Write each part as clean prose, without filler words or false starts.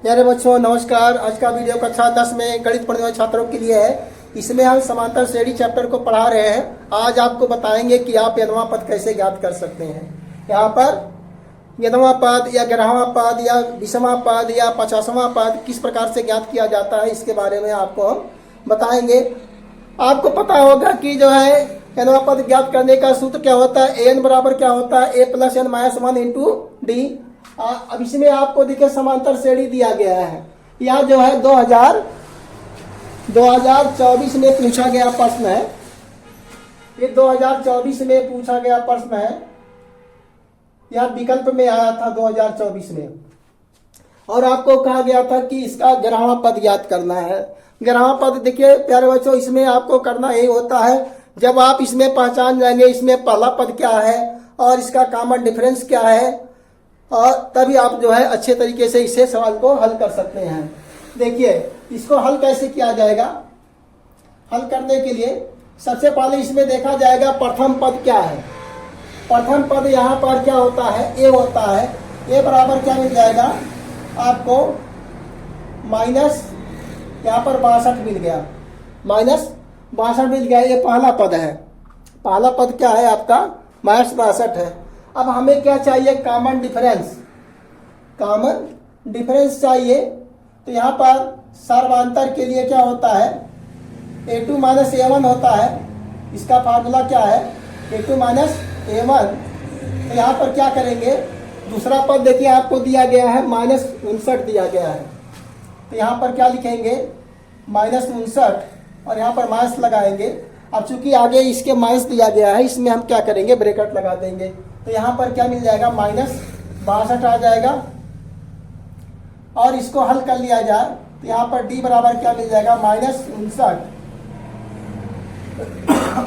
प्यारे बच्चों नमस्कार। आज का वीडियो कक्षा 10 में गणित पढ़ने वाले छात्रों के लिए है। इसमें हम समांतर श्रेणी चैप्टर को पढ़ा रहे हैं। आज आपको बताएंगे कि आप यनवा पद कैसे ज्ञात कर सकते हैं। यहाँ पर यनवा पद या 11वां पद या 20वां पद या 50वां पद किस प्रकार से ज्ञात किया जाता है, इसके बारे में आपको हम बताएंगे। आपको पता होगा कि जो है यनवा पद ज्ञात करने का सूत्र क्या होता है। एन बराबर क्या होता है, A plus N minus 1 into D. अब इसमें आपको देखिए समांतर श्रेणी दिया गया है। यह जो है 2024 में पूछा गया प्रश्न है। ये 2024 में पूछा गया प्रश्न है। यह विकल्प में आया था 2024 में, और आपको कहा गया था कि इसका 11वां पद ज्ञात करना है। 11वां पद देखिए प्यारे बच्चों, इसमें आपको करना यही होता है, जब आप इसमें पहचान जाएंगे इसमें पहला पद क्या है और इसका कॉमन डिफरेंस क्या है, और तभी आप जो है अच्छे तरीके से इसे सवाल को हल कर सकते हैं। देखिए इसको हल कैसे किया जाएगा। हल करने के लिए सबसे पहले इसमें देखा जाएगा प्रथम पद क्या है। प्रथम पद यहाँ पर क्या होता है, ए होता है। ए बराबर क्या मिल जाएगा आपको, माइनस यहाँ पर 62 मिल गया, माइनस 62 मिल गया। ये पहला पद है। पहला पद क्या है आपका, माइनस 62 है। अब हमें क्या चाहिए, कॉमन डिफरेंस। कॉमन डिफरेंस चाहिए, तो यहाँ पर सर्वांतर के लिए क्या होता है, a2 माइनस a1 होता है। इसका फार्मूला क्या है, a2 माइनस a1। तो यहाँ पर क्या करेंगे, दूसरा पद देखिए आपको दिया गया है माइनस 59 दिया गया है। तो यहाँ पर क्या लिखेंगे, माइनस 59, और यहाँ पर माइनस लगाएंगे। अब चूंकि आगे इसके माइनस दिया गया है, इसमें हम क्या करेंगे, ब्रैकेट लगा देंगे। तो यहाँ पर क्या मिल जाएगा, माइनस 62 आ जाएगा। और इसको हल कर लिया जाए तो यहाँ पर d बराबर क्या मिल जाएगा, माइनस 59।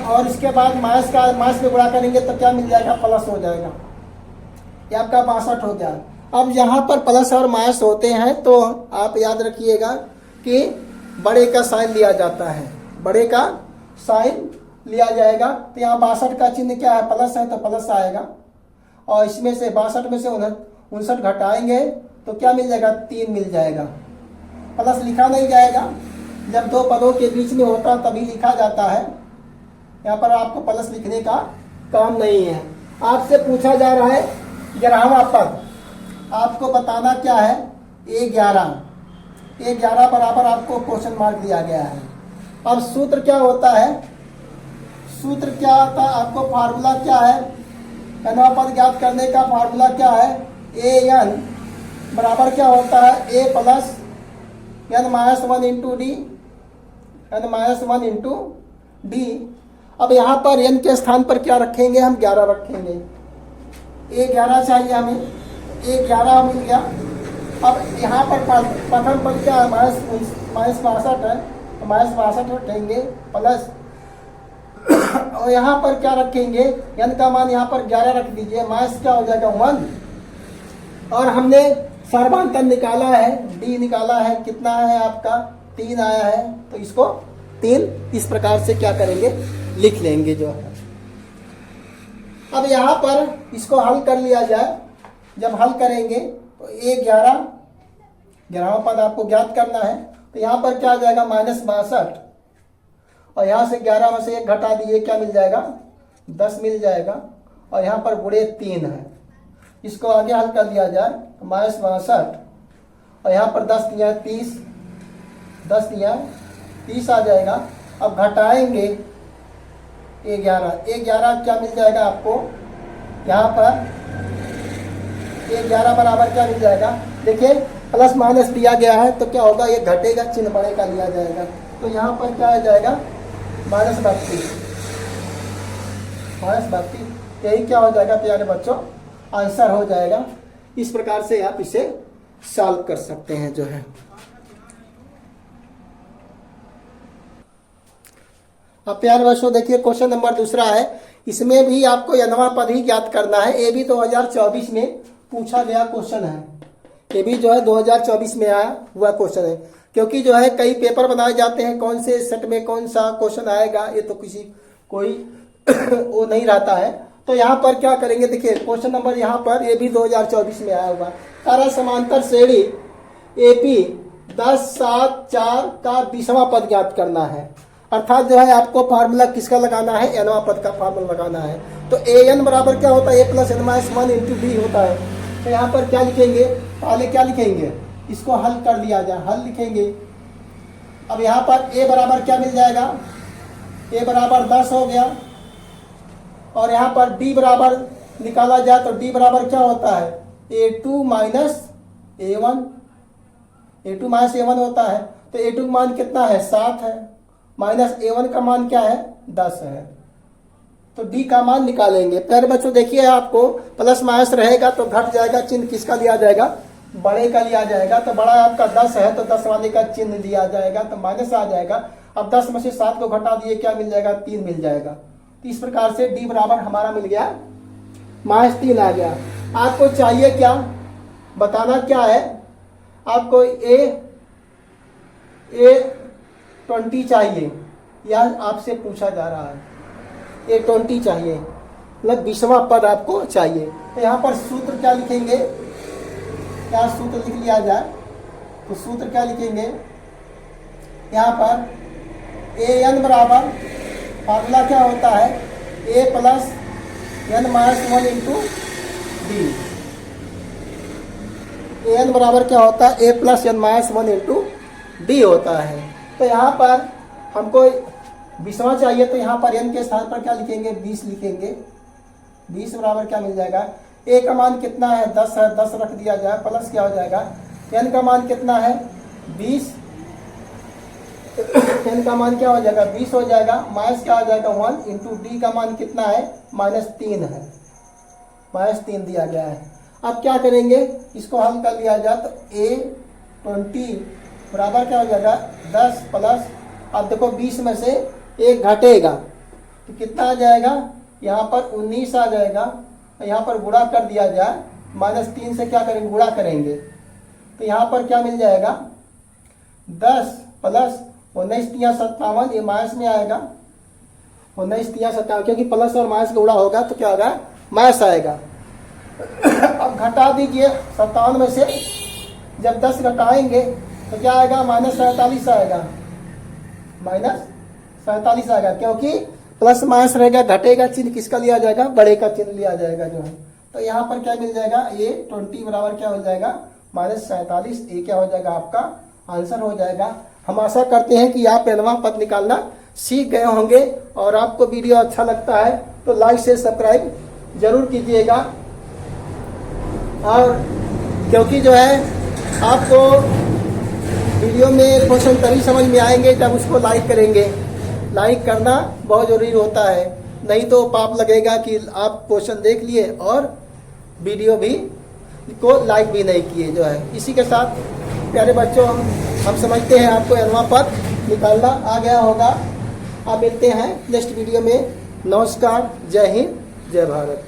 और इसके बाद माइनस का माइनस में गुणा करेंगे तो क्या मिल जाएगा, प्लस हो जाएगा। ये आपका 62 हो गया। अब यहाँ पर प्लस और माइनस होते हैं तो आप याद रखिएगा कि बड़े का साइन लिया जाता है। बड़े का साइन लिया जाएगा। तो यहाँ 62 का चिन्ह क्या है, प्लस है, तो प्लस आएगा। और इसमें से 62 में से 59 घटाएंगे तो क्या मिल जाएगा, 3 मिल जाएगा। प्लस लिखा नहीं जाएगा, जब दो पदों के बीच में होता तभी लिखा जाता है। यहाँ पर आपको प्लस लिखने का काम नहीं है। आपसे पूछा जा रहा है 11वां पद, आपको बताना क्या है, A11 बराबर आपको क्वेश्चन मार्क दिया गया है। अब सूत्र क्या होता है, सूत्र क्या होता है, आपको फार्मूला क्या है, यनवा पद ज्ञात करने का फार्मूला क्या है, an बराबर क्या होता है, a plus n minus 1 into D, n minus 1 into D. अब यहाँ पर n के स्थान पर क्या रखेंगे, हम 11 रखेंगे। A11 चाहिए हमें, A11 मिल गया। अब यहाँ पर प्रथम पद क्या है, माइनस 62 है, तो माइनस 62 रखेंगे प्लस, और यहाँ पर क्या रखेंगे, n का मान यहाँ पर 11 रख दीजिए, माइनस क्या हो जाएगा 1। और हमने सर्वांतर निकाला है, d निकाला है, कितना है आपका 3 आया है, तो इसको 3 इस प्रकार से क्या करेंगे, लिख लेंगे जो है। अब यहाँ पर इसको हल कर लिया जाए। जब हल करेंगे तो A11वां पद आपको ज्ञात करना है। तो यहाँ पर क्या आ जाएगा, माइनस 62, और यहाँ से 11 में से 1 घटा दिए, क्या मिल जाएगा, 10 मिल जाएगा। और यहाँ पर गुणे 3 है। इसको आगे हल कर लिया जाए तो माइनस 62, और यहाँ पर 10 दिया 30, 10 दिया 30 आ जाएगा। अब घटाएंगे A11 क्या मिल जाएगा आपको, यहाँ पर A11 बराबर क्या मिल जाएगा, देखिए प्लस माइनस दिया गया है तो क्या होगा, ये घटेगा, चिन्ह बड़े का लिया जाएगा। तो यहाँ पर क्या आ जाएगा, माइनस 32। यही क्या हो जाएगा प्यारे बच्चों, आंसर हो जाएगा। इस प्रकार से आप इसे सॉल्व कर सकते हैं जो है। अब प्यारे बच्चों देखिए क्वेश्चन नंबर दूसरा है। इसमें भी आपको यनवा पद ही ज्ञात करना है। ये भी 2024 में पूछा गया क्वेश्चन है। ये भी जो है 2024 में आया हुआ क्वेश्चन है, क्योंकि जो है कई पेपर बनाए जाते हैं, कौन से सेट में कौन सा क्वेश्चन आएगा ये तो कोई वो नहीं रहता है। तो यहाँ पर क्या करेंगे, देखिए क्वेश्चन नंबर यहाँ पर ये भी 2024 में आया हुआ। तारा समांतर श्रेणी AP 10, 7, 4 का 20वां पद ज्ञात करना है। अर्थात जो है आपको फार्मूला किसका लगाना है, nवां पद का फार्मूला लगाना है। तो an बराबर क्या होता है, a plus n minus 1 into D होता है। तो यहाँ पर क्या लिखेंगे, पहले क्या लिखेंगे, इसको हल कर लिया जाए, हल लिखेंगे। अब यहाँ पर a बराबर क्या मिल जाएगा, a बराबर 10 हो गया, और यहाँ पर d बराबर निकाला जाए तो d बराबर क्या होता है, a2 minus a1, a2 minus a1 होता है। तो a2 का मान कितना है, 7 है, माइनस a1 का मान क्या है, 10 है। तो d का मान निकालेंगे। प्यारे बच्चों देखिए, आपको प्लस माइनस रहेगा तो घट जाएगा, चिन्ह किसका लिया जाएगा, बड़े का लिया जाएगा। तो बड़ा आपका 10 है तो 10 वाले का चिन्ह लिया जाएगा, तो माइनस आ जाएगा। अब 10 में से 7 को घटा दिए, क्या मिल जाएगा, 3 मिल जाएगा। तो इस प्रकार से d बराबर हमारा मिल गया -3 आ गया। आपको चाहिए क्या, बताना क्या है, आपको A20 चाहिए, यह आपसे पूछा जा रहा है। A20 चाहिए, मतलब 20वां पद आपको चाहिए। तो यहाँ पर सूत्र क्या लिखेंगे, क्या सूत्र लिख लिया जाए, तो सूत्र क्या लिखेंगे, यहाँ पर an बराबर फार्मूला क्या होता है, a plus n minus 1 into D. an बराबर क्या होता है, a plus n minus 1 into D होता है। तो यहाँ पर हमको 20वां चाहिए, तो यहाँ पर n के स्थान पर क्या लिखेंगे, 20 लिखेंगे। 20 बराबर क्या मिल जाएगा, a का मान कितना है, 10 है, 10 रख दिया जाए, प्लस क्या हो जाएगा, n का मान कितना है, 20, n का मान क्या हो जाएगा, 20 हो जाएगा, माइनस क्या हो जाएगा, 1 इंटू डी का मान कितना है, -3 है, -3 दिया गया है। अब क्या करेंगे, इसको हल कर लिया जाए तो A20 बराबर क्या हो जाएगा, 10 प्लस, अब देखो 20 में से 1 घटेगा तो कितना आ जाएगा, यहाँ पर 19 आ जाएगा। यहाँ पर गुणा कर दिया जाए, -3 से क्या करेंगे, गुणा करेंगे, तो यहाँ पर क्या मिल जाएगा, 10 प्लस 19 तिया 57, ये माइनस में आएगा, 19 तिया 57, क्योंकि प्लस और माइनस गुणा होगा तो क्या होगा, माइनस आएगा। अब घटा दीजिए 57 में से, जब 10 घटाएंगे तो क्या आएगा, -47 आएगा, -47 आएगा, क्योंकि प्लस माइनस रहेगा, घटेगा, चिन्ह किसका लिया जाएगा, बड़े का चिन्ह लिया जाएगा जो है। तो यहाँ पर क्या मिल जाएगा, A20 बराबर क्या हो जाएगा, -47। ए क्या हो जाएगा, आपका आंसर हो जाएगा। हम आशा करते हैं कि आप nवां पद निकालना सीख गए होंगे, और आपको वीडियो अच्छा लगता है तो लाइक से सब्सक्राइब जरूर कीजिएगा। और क्योंकि जो है आपको वीडियो में क्वेश्चन तभी समझ में आएंगे जब उसको लाइक करेंगे। लाइक करना बहुत जरूरी होता है, नहीं तो पाप लगेगा कि आप क्वेश्चन देख लिए और वीडियो भी को लाइक भी नहीं किए जो है। इसी के साथ प्यारे बच्चों, हम समझते हैं आपको nवां पद निकालना आ गया होगा। आप मिलते हैं नेक्स्ट वीडियो में। नमस्कार, जय हिंद, जय भारत।